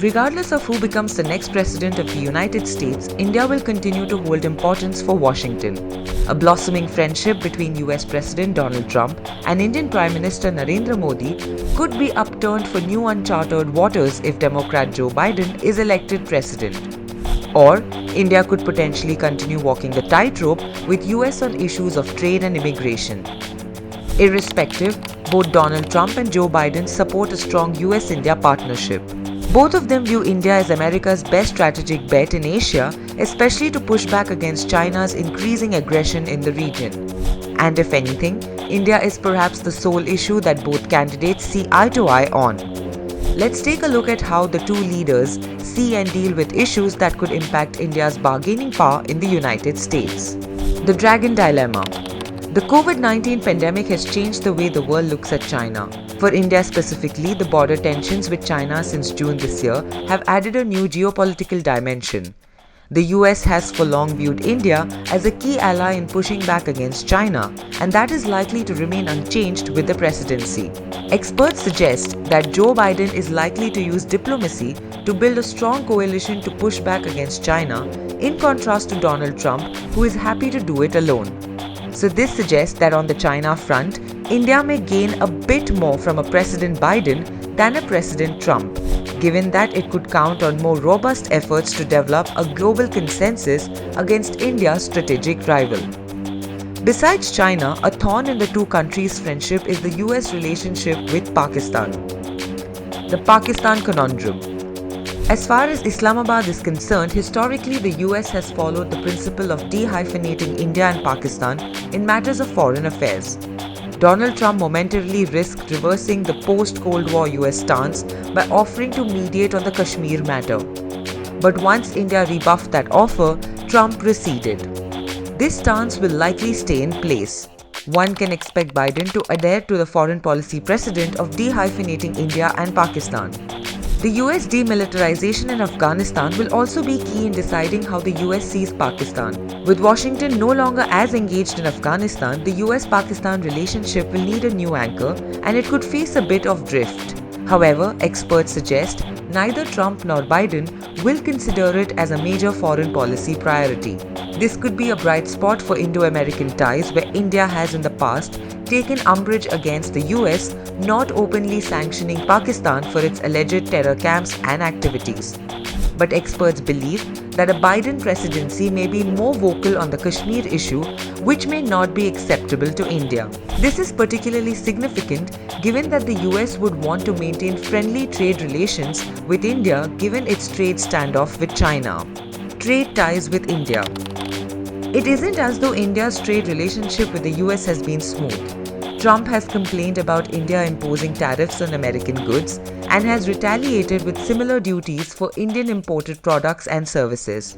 Regardless of who becomes the next president of the United States, India will continue to hold importance for Washington. A blossoming friendship between US President Donald Trump and Indian Prime Minister Narendra Modi could be upturned for new uncharted waters if Democrat Joe Biden is elected president. Or, India could potentially continue walking the tightrope with US on issues of trade and immigration. Irrespective, both Donald Trump and Joe Biden support a strong US-India partnership. Both of them view India as America's best strategic bet in Asia, especially to push back against China's increasing aggression in the region. And if anything, India is perhaps the sole issue that both candidates see eye to eye on. Let's take a look at how the two leaders see and deal with issues that could impact India's bargaining power in the United States. The Dragon Dilemma. The COVID-19 pandemic has changed the way the world looks at China. For India specifically, the border tensions with China since June this year have added a new geopolitical dimension. The US has for long viewed India as a key ally in pushing back against China, and that is likely to remain unchanged with the presidency. Experts suggest that Joe Biden is likely to use diplomacy to build a strong coalition to push back against China, in contrast to Donald Trump, who is happy to do it alone. So this suggests that on the China front, India may gain a bit more from a President Biden than a President Trump, given that it could count on more robust efforts to develop a global consensus against India's strategic rival. Besides China, a thorn in the two countries' friendship is the US relationship with Pakistan. The Pakistan Conundrum. As far as Islamabad is concerned, historically the US has followed the principle of dehyphenating India and Pakistan in matters of foreign affairs. Donald Trump momentarily risked reversing the post-Cold War US stance by offering to mediate on the Kashmir matter. But once India rebuffed that offer, Trump receded. This stance will likely stay in place. One can expect Biden to adhere to the foreign policy precedent of dehyphenating India and Pakistan. The US demilitarization in Afghanistan will also be key in deciding how the US sees Pakistan. With Washington no longer as engaged in Afghanistan, the US-Pakistan relationship will need a new anchor and it could face a bit of drift. However, experts suggest neither Trump nor Biden will consider it as a major foreign policy priority. This could be a bright spot for Indo-American ties where India has in the past taken umbrage against the US not openly sanctioning Pakistan for its alleged terror camps and activities. But experts believe that a Biden presidency may be more vocal on the Kashmir issue, which may not be acceptable to India. This is particularly significant given that the US would want to maintain friendly trade relations with India given its trade standoff with China. Trade ties with India. It isn't as though India's trade relationship with the US has been smooth. Trump has complained about India imposing tariffs on American goods and has retaliated with similar duties for Indian imported products and services.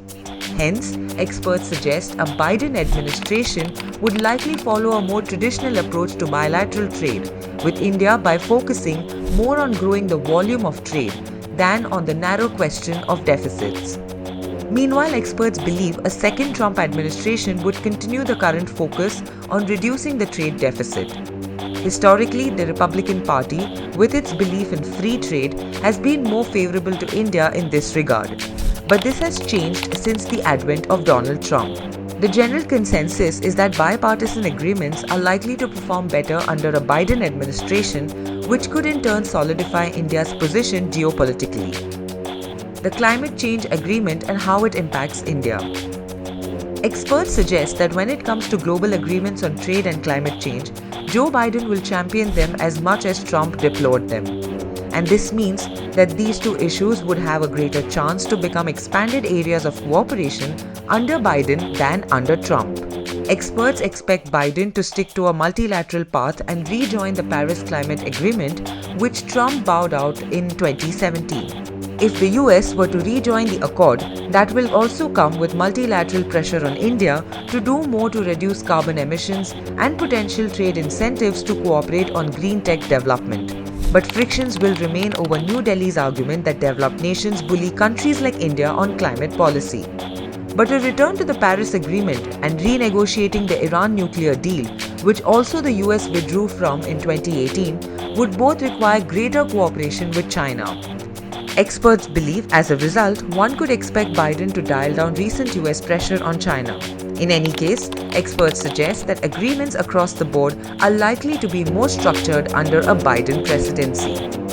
Hence, experts suggest a Biden administration would likely follow a more traditional approach to bilateral trade with India by focusing more on growing the volume of trade than on the narrow question of deficits. Meanwhile, experts believe a second Trump administration would continue the current focus on reducing the trade deficit. Historically, the Republican Party, with its belief in free trade, has been more favorable to India in this regard. But this has changed since the advent of Donald Trump. The general consensus is that bipartisan agreements are likely to perform better under a Biden administration, which could in turn solidify India's position geopolitically. The climate change agreement and how it impacts India. Experts suggest that when it comes to global agreements on trade and climate change, Joe Biden will champion them as much as Trump deplored them. And this means that these two issues would have a greater chance to become expanded areas of cooperation under Biden than under Trump. Experts expect Biden to stick to a multilateral path and rejoin the Paris Climate Agreement, which Trump bowed out in 2017. If the US were to rejoin the accord, that will also come with multilateral pressure on India to do more to reduce carbon emissions and potential trade incentives to cooperate on green tech development. But frictions will remain over New Delhi's argument that developed nations bully countries like India on climate policy. But a return to the Paris Agreement and renegotiating the Iran nuclear deal, which also the US withdrew from in 2018, would both require greater cooperation with China. Experts believe as a result, one could expect Biden to dial down recent US pressure on China. In any case, experts suggest that agreements across the board are likely to be more structured under a Biden presidency.